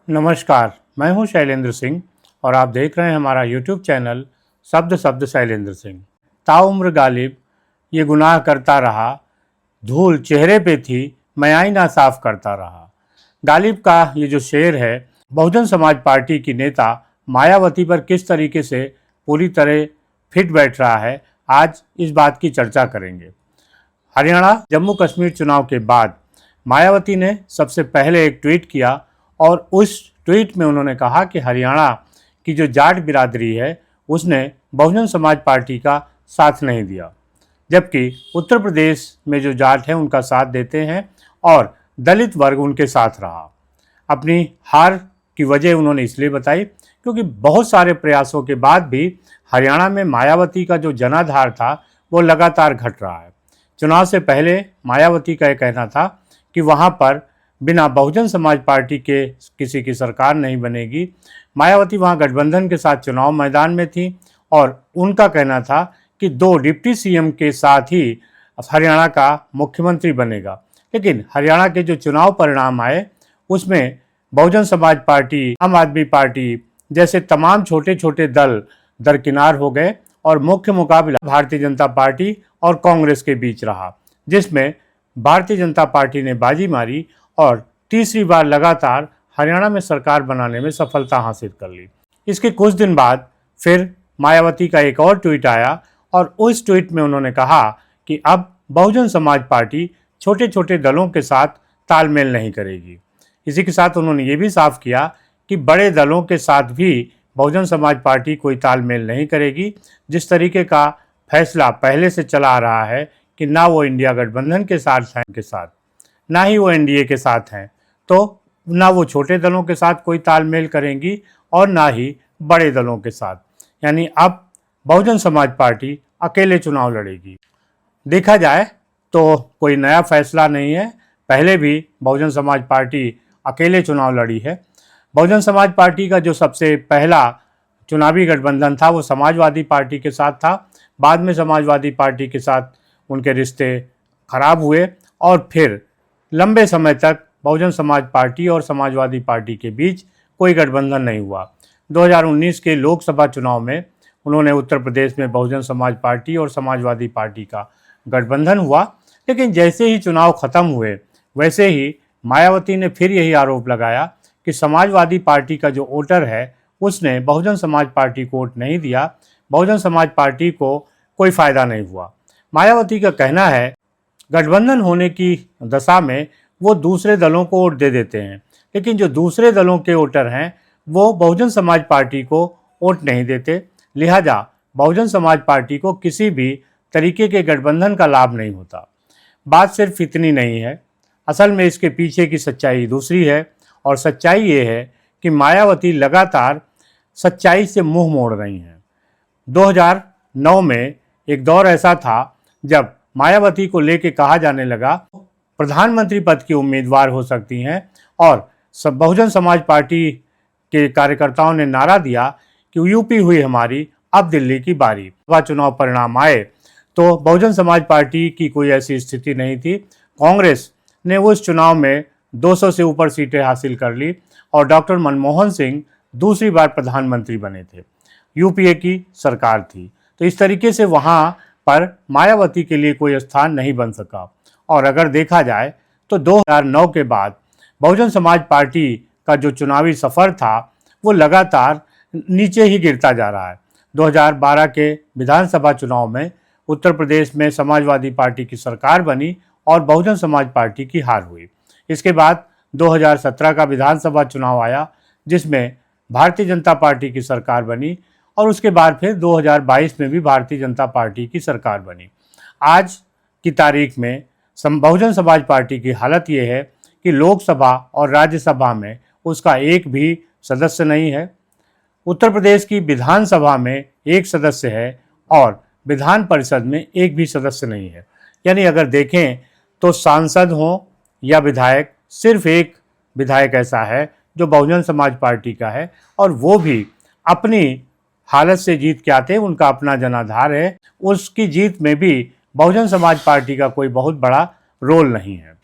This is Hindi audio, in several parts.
नमस्कार, मैं हूं शैलेंद्र सिंह और आप देख रहे हैं हमारा यूट्यूब चैनल शब्द शब्द शैलेंद्र सिंह। ताउम्र गालिब ये गुनाह करता रहा, धूल चेहरे पे थी, मैं आईना साफ करता रहा। गालिब का ये जो शेर है, बहुजन समाज पार्टी की नेता मायावती पर किस तरीके से पूरी तरह फिट बैठ रहा है, आज इस बात की चर्चा करेंगे। हरियाणा जम्मू कश्मीर चुनाव के बाद मायावती ने सबसे पहले एक ट्वीट किया और उस ट्वीट में उन्होंने कहा कि हरियाणा की जो जाट बिरादरी है उसने बहुजन समाज पार्टी का साथ नहीं दिया, जबकि उत्तर प्रदेश में जो जाट हैं उनका साथ देते हैं और दलित वर्ग उनके साथ रहा। अपनी हार की वजह उन्होंने इसलिए बताई क्योंकि बहुत सारे प्रयासों के बाद भी हरियाणा में मायावती का जो जनाधार था वो लगातार घट रहा है। चुनाव से पहले मायावती का यह कहना था कि वहाँ पर बिना बहुजन समाज पार्टी के किसी की सरकार नहीं बनेगी। मायावती वहाँ गठबंधन के साथ चुनाव मैदान में थी और उनका कहना था कि 2 डिप्टी सीएम के साथ ही हरियाणा का मुख्यमंत्री बनेगा। लेकिन हरियाणा के जो चुनाव परिणाम आए उसमें बहुजन समाज पार्टी, आम आदमी पार्टी जैसे तमाम छोटे छोटे दल दरकिनार हो गए और मुख्य मुकाबला भारतीय जनता पार्टी और कांग्रेस के बीच रहा, जिसमें भारतीय जनता पार्टी ने बाजी मारी और तीसरी बार लगातार हरियाणा में सरकार बनाने में सफलता हासिल कर ली। इसके कुछ दिन बाद फिर मायावती का एक और ट्वीट आया और उस ट्वीट में उन्होंने कहा कि अब बहुजन समाज पार्टी छोटे छोटे दलों के साथ तालमेल नहीं करेगी। इसी के साथ उन्होंने ये भी साफ किया कि बड़े दलों के साथ भी बहुजन समाज पार्टी कोई तालमेल नहीं करेगी। जिस तरीके का फैसला पहले से चला आ रहा है कि ना वो इंडिया गठबंधन के साथ ना ही वो एनडीए के साथ हैं, तो ना वो छोटे दलों के साथ कोई तालमेल करेंगी और ना ही बड़े दलों के साथ। यानी अब बहुजन समाज पार्टी अकेले चुनाव लड़ेगी। देखा जाए तो कोई नया फैसला नहीं है, पहले भी बहुजन समाज पार्टी अकेले चुनाव लड़ी है। बहुजन समाज पार्टी का जो सबसे पहला चुनावी गठबंधन था वो समाजवादी पार्टी के साथ था। बाद में समाजवादी पार्टी के साथ उनके रिश्ते खराब हुए और फिर लंबे समय तक बहुजन समाज पार्टी और समाजवादी पार्टी के बीच कोई गठबंधन नहीं हुआ। 2019 के लोकसभा चुनाव में उन्होंने उत्तर प्रदेश में बहुजन समाज पार्टी और समाजवादी पार्टी का गठबंधन हुआ, लेकिन जैसे ही चुनाव खत्म हुए वैसे ही मायावती ने फिर यही आरोप लगाया कि समाजवादी पार्टी का जो वोटर है उसने बहुजन समाज पार्टी को वोट नहीं दिया, बहुजन समाज पार्टी को कोई फ़ायदा नहीं हुआ। मायावती का कहना है गठबंधन होने की दशा में वो दूसरे दलों को वोट दे देते हैं, लेकिन जो दूसरे दलों के वोटर हैं वो बहुजन समाज पार्टी को वोट नहीं देते, लिहाजा बहुजन समाज पार्टी को किसी भी तरीके के गठबंधन का लाभ नहीं होता। बात सिर्फ इतनी नहीं है, असल में इसके पीछे की सच्चाई दूसरी है और सच्चाई ये है कि मायावती लगातार सच्चाई से मुंह मोड़ रही हैं। 2009 में एक दौर ऐसा था जब मायावती को लेके कहा जाने लगा प्रधानमंत्री पद की उम्मीदवार हो सकती हैं और बहुजन समाज पार्टी के कार्यकर्ताओं ने नारा दिया कि यूपी हुई हमारी, अब दिल्ली की बारी। चुनाव परिणाम आए तो बहुजन समाज पार्टी की कोई ऐसी स्थिति नहीं थी। कांग्रेस ने उस चुनाव में 200 से ऊपर सीटें हासिल कर ली और डॉक्टर मनमोहन सिंह दूसरी बार प्रधानमंत्री बने थे। यूपीए की सरकार थी, तो इस तरीके से वहाँ पर मायावती के लिए कोई स्थान नहीं बन सका। और अगर देखा जाए तो 2009 के बाद बहुजन समाज पार्टी का जो चुनावी सफ़र था वो लगातार नीचे ही गिरता जा रहा है। 2012 के विधानसभा चुनाव में उत्तर प्रदेश में समाजवादी पार्टी की सरकार बनी और बहुजन समाज पार्टी की हार हुई। इसके बाद 2017 का विधानसभा चुनाव आया जिसमें भारतीय जनता पार्टी की सरकार बनी और उसके बाद फिर 2022 में भी भारतीय जनता पार्टी की सरकार बनी। आज की तारीख में बहुजन समाज पार्टी की हालत ये है कि लोकसभा और राज्यसभा में उसका एक भी सदस्य नहीं है। उत्तर प्रदेश की विधानसभा में एक सदस्य है और विधान परिषद में एक भी सदस्य नहीं है। यानी अगर देखें तो सांसद हों या विधायक, सिर्फ एक विधायक ऐसा है जो बहुजन समाज पार्टी का है और वो भी अपनी हालत से जीत के आते हैं, उनका अपना जनाधार है। उसकी जीत में भी बहुजन समाज पार्टी का कोई बहुत बड़ा रोल नहीं है।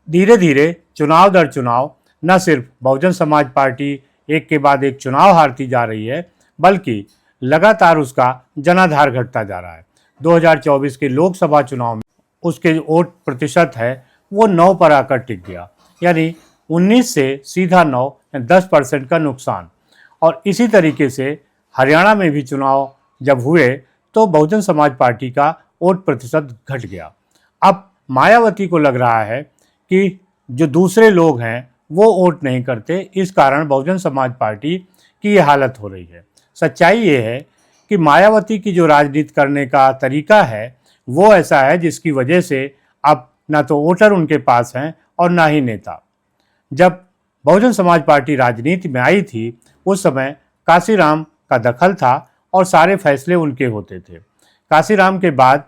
धीरे धीरे चुनाव दर चुनाव न सिर्फ बहुजन समाज पार्टी एक के बाद एक चुनाव हारती जा रही है, बल्कि लगातार उसका जनाधार घटता जा रहा है। 2024 के लोकसभा चुनाव में उसके वोट प्रतिशत है वो 9 पर आकर टिक गया, यानी 19 से सीधा 9 या 10% का नुकसान। और इसी तरीके से हरियाणा में भी चुनाव जब हुए तो बहुजन समाज पार्टी का वोट प्रतिशत घट गया। अब मायावती को लग रहा है कि जो दूसरे लोग हैं वो वोट नहीं करते, इस कारण बहुजन समाज पार्टी की ये हालत हो रही है। सच्चाई ये है कि मायावती की जो राजनीति करने का तरीका है वो ऐसा है जिसकी वजह से अब ना तो वोटर उनके पास हैं और ना ही नेता। जब बहुजन समाज पार्टी राजनीति में आई थी उस समय काशीराम का दखल था और सारे फैसले उनके होते थे। काशीराम के बाद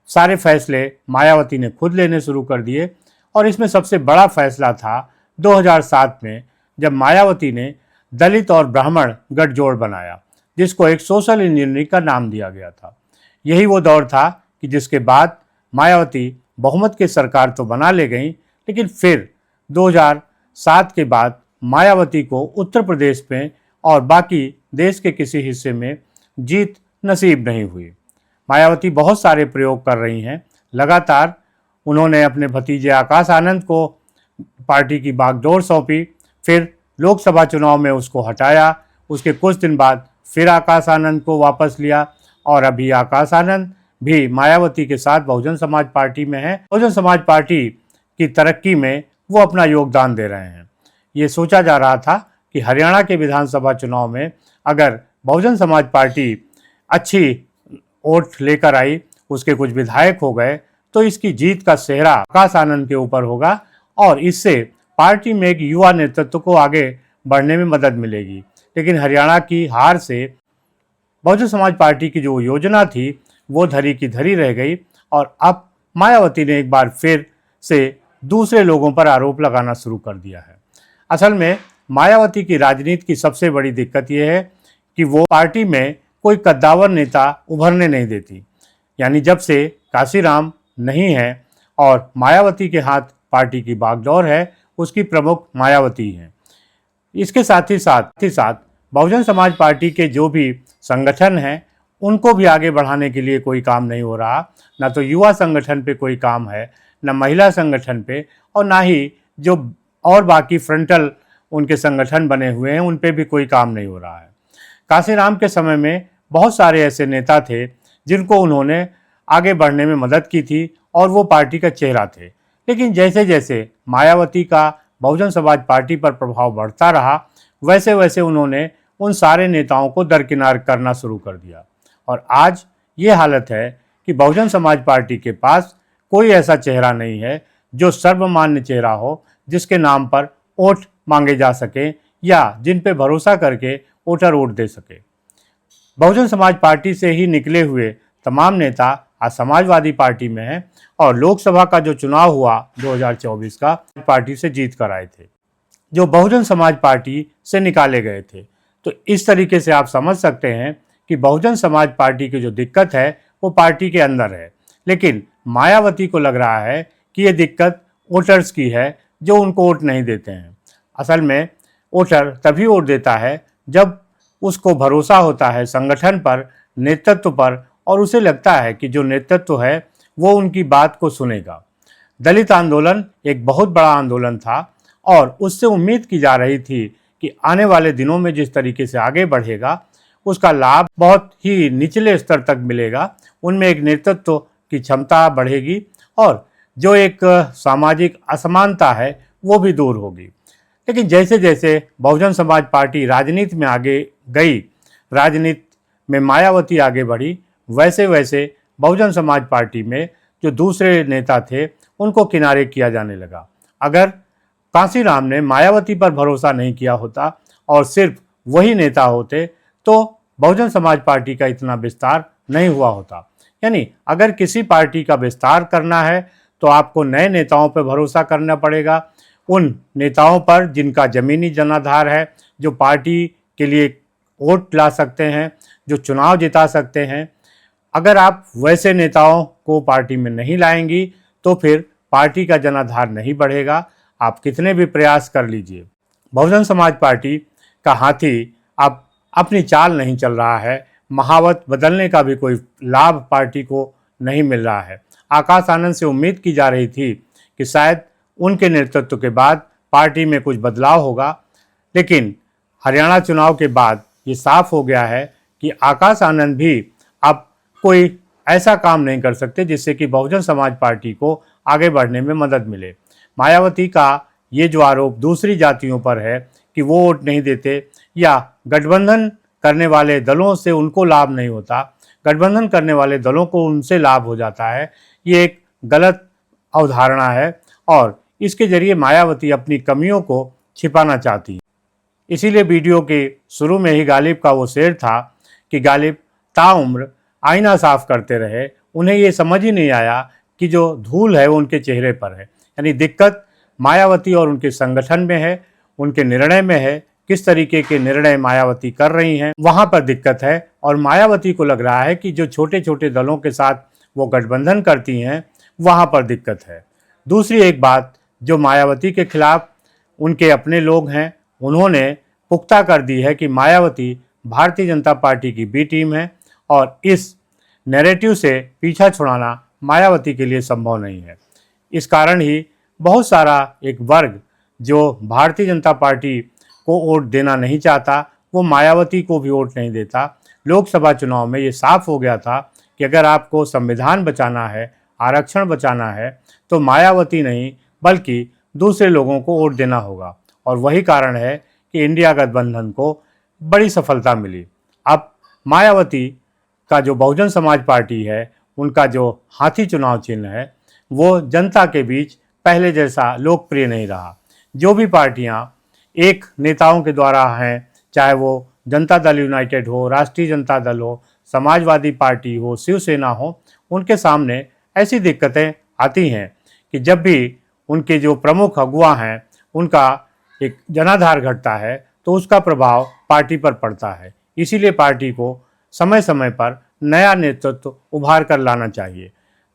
सारे फैसले मायावती ने खुद लेने शुरू कर दिए और इसमें सबसे बड़ा फैसला था 2007 में, जब मायावती ने दलित और ब्राह्मण गठजोड़ बनाया, जिसको एक सोशल इंजीनियरिंग का नाम दिया गया था। यही वो दौर था कि जिसके बाद मायावती बहुमत की सरकार तो बना ले गई, लेकिन फिर 2007 के बाद मायावती को उत्तर प्रदेश में और बाकी देश के किसी हिस्से में जीत नसीब नहीं हुई। मायावती बहुत सारे प्रयोग कर रही हैं। लगातार उन्होंने अपने भतीजे आकाश आनंद को पार्टी की बागडोर सौंपी, फिर लोकसभा चुनाव में उसको हटाया, उसके कुछ दिन बाद फिर आकाश आनंद को वापस लिया और अभी आकाश आनंद भी मायावती के साथ बहुजन समाज पार्टी में है। बहुजन समाज पार्टी की तरक्की में वो अपना योगदान दे रहे हैं। ये सोचा जा रहा था कि हरियाणा के विधानसभा चुनाव में अगर बहुजन समाज पार्टी अच्छी वोट लेकर आई, उसके कुछ विधायक हो गए, तो इसकी जीत का सेहरा आकाश आनंद के ऊपर होगा और इससे पार्टी में एक युवा नेतृत्व को आगे बढ़ने में मदद मिलेगी। लेकिन हरियाणा की हार से बहुजन समाज पार्टी की जो योजना थी वो धरी की धरी रह गई और अब मायावती ने एक बार फिर से दूसरे लोगों पर आरोप लगाना शुरू कर दिया है। असल में मायावती की राजनीति की सबसे बड़ी दिक्कत यह है कि वो पार्टी में कोई कद्दावर नेता उभरने नहीं देती। यानी जब से काशीराम नहीं है और मायावती के हाथ पार्टी की बागडोर है, उसकी प्रमुख मायावती हैं। इसके साथ ही साथ बहुजन समाज पार्टी के जो भी संगठन हैं उनको भी आगे बढ़ाने के लिए कोई काम नहीं हो रहा। ना तो युवा संगठन पे कोई काम है, ना महिला संगठन पे, और ना ही जो और बाकी फ्रंटल उनके संगठन बने हुए हैं उन पे भी कोई काम नहीं हो रहा है। काशीराम के समय में बहुत सारे ऐसे नेता थे जिनको उन्होंने आगे बढ़ने में मदद की थी और वो पार्टी का चेहरा थे। लेकिन जैसे जैसे मायावती का बहुजन समाज पार्टी पर प्रभाव बढ़ता रहा, वैसे वैसे उन्होंने उन सारे नेताओं को दरकिनार करना शुरू कर दिया और आज ये हालत है कि बहुजन समाज पार्टी के पास कोई ऐसा चेहरा नहीं है जो सर्वमान्य चेहरा हो, जिसके नाम पर वोट मांगे जा सके या जिन पे भरोसा करके वोटर वोट दे सके। बहुजन समाज पार्टी से ही निकले हुए तमाम नेता आज समाजवादी पार्टी में हैं और लोकसभा का जो चुनाव हुआ 2024 का, पार्टी से जीत कर आए थे, जो बहुजन समाज पार्टी से निकाले गए थे। तो इस तरीके से आप समझ सकते हैं कि बहुजन समाज पार्टी की जो दिक्कत है वो पार्टी के अंदर है, लेकिन मायावती को लग रहा है कि ये दिक्कत वोटर्स की है जो उनको वोट नहीं देते हैं। असल में वोटर तभी वोट देता है जब उसको भरोसा होता है संगठन पर, नेतृत्व पर, और उसे लगता है कि जो नेतृत्व है वो उनकी बात को सुनेगा। दलित आंदोलन एक बहुत बड़ा आंदोलन था और उससे उम्मीद की जा रही थी कि आने वाले दिनों में जिस तरीके से आगे बढ़ेगा उसका लाभ बहुत ही निचले स्तर तक मिलेगा। उनमें एक नेतृत्व की क्षमता बढ़ेगी और जो एक सामाजिक असमानता है वो भी दूर होगी। लेकिन जैसे जैसे बहुजन समाज पार्टी राजनीति में आगे गई, राजनीति में मायावती आगे बढ़ी, वैसे वैसे बहुजन समाज पार्टी में जो दूसरे नेता थे उनको किनारे किया जाने लगा। अगर काशीराम ने मायावती पर भरोसा नहीं किया होता और सिर्फ वही नेता होते तो बहुजन समाज पार्टी का इतना विस्तार नहीं हुआ होता। यानी अगर किसी पार्टी का विस्तार करना है तो आपको नए नेताओं पर भरोसा करना पड़ेगा, उन नेताओं पर जिनका ज़मीनी जनाधार है, जो पार्टी के लिए वोट ला सकते हैं, जो चुनाव जिता सकते हैं। अगर आप वैसे नेताओं को पार्टी में नहीं लाएंगी तो फिर पार्टी का जनाधार नहीं बढ़ेगा, आप कितने भी प्रयास कर लीजिए। बहुजन समाज पार्टी का हाथी अब अपनी चाल नहीं चल रहा है। महावत बदलने का भी कोई लाभ पार्टी को नहीं मिल रहा है। आकाश आनंद से उम्मीद की जा रही थी कि शायद उनके नेतृत्व के बाद पार्टी में कुछ बदलाव होगा, लेकिन हरियाणा चुनाव के बाद ये साफ हो गया है कि आकाश आनंद भी अब कोई ऐसा काम नहीं कर सकते जिससे कि बहुजन समाज पार्टी को आगे बढ़ने में मदद मिले। मायावती का ये जो आरोप दूसरी जातियों पर है कि वो वोट नहीं देते या गठबंधन करने वाले दलों से उनको लाभ नहीं होता, गठबंधन करने वाले दलों को उनसे लाभ हो जाता है, ये एक गलत अवधारणा है और इसके जरिए मायावती अपनी कमियों को छिपाना चाहती है। इसीलिए वीडियो के शुरू में ही गालिब का वो शेर था कि गालिब ताउम्र आईना साफ करते रहे। उन्हें ये समझ ही नहीं आया कि जो धूल है वो उनके चेहरे पर है। यानी दिक्कत मायावती और उनके संगठन में है, उनके निर्णय में है। किस तरीके के निर्णय मायावती कर रही हैं वहाँ पर दिक्कत है और मायावती को लग रहा है कि जो छोटे छोटे दलों के साथ वो गठबंधन करती हैं वहाँ पर दिक्कत है। दूसरी एक बात जो मायावती के खिलाफ उनके अपने लोग हैं, उन्होंने पुख्ता कर दी है कि मायावती भारतीय जनता पार्टी की बी टीम है और इस नैरेटिव से पीछा छुड़ाना मायावती के लिए संभव नहीं है। इस कारण ही बहुत सारा एक वर्ग जो भारतीय जनता पार्टी को वोट देना नहीं चाहता, वो मायावती को भी वोट नहीं देता। लोकसभा चुनाव में ये साफ हो गया था कि अगर आपको संविधान बचाना है, आरक्षण बचाना है, तो मायावती नहीं बल्कि दूसरे लोगों को वोट देना होगा और वही कारण है कि इंडिया गठबंधन को बड़ी सफलता मिली। अब मायावती का जो बहुजन समाज पार्टी है, उनका जो हाथी चुनाव चिन्ह है, वो जनता के बीच पहले जैसा लोकप्रिय नहीं रहा। जो भी पार्टियां एक नेताओं के द्वारा हैं, चाहे वो जनता दल यूनाइटेड हो, राष्ट्रीय जनता दल हो, समाजवादी पार्टी हो, शिवसेना हो, उनके सामने ऐसी दिक्कतें आती हैं कि जब भी उनके जो प्रमुख अगुवा हैं उनका एक जनाधार घटता है तो उसका प्रभाव पार्टी पर पड़ता है। इसीलिए पार्टी को समय समय पर नया नेतृत्व उभार कर लाना चाहिए।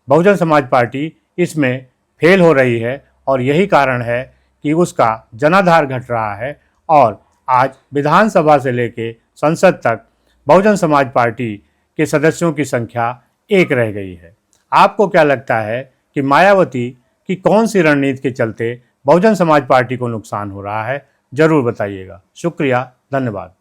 बहुजन समाज पार्टी इसमें फेल हो रही है और यही कारण है कि उसका जनाधार घट रहा है और आज विधानसभा से लेकर संसद तक बहुजन समाज पार्टी के सदस्यों की संख्या 1 रह गई है। आपको क्या लगता है कि मायावती की कौन सी रणनीति के चलते बहुजन समाज पार्टी को नुकसान हो रहा है? जरूर बताइएगा। शुक्रिया, धन्यवाद।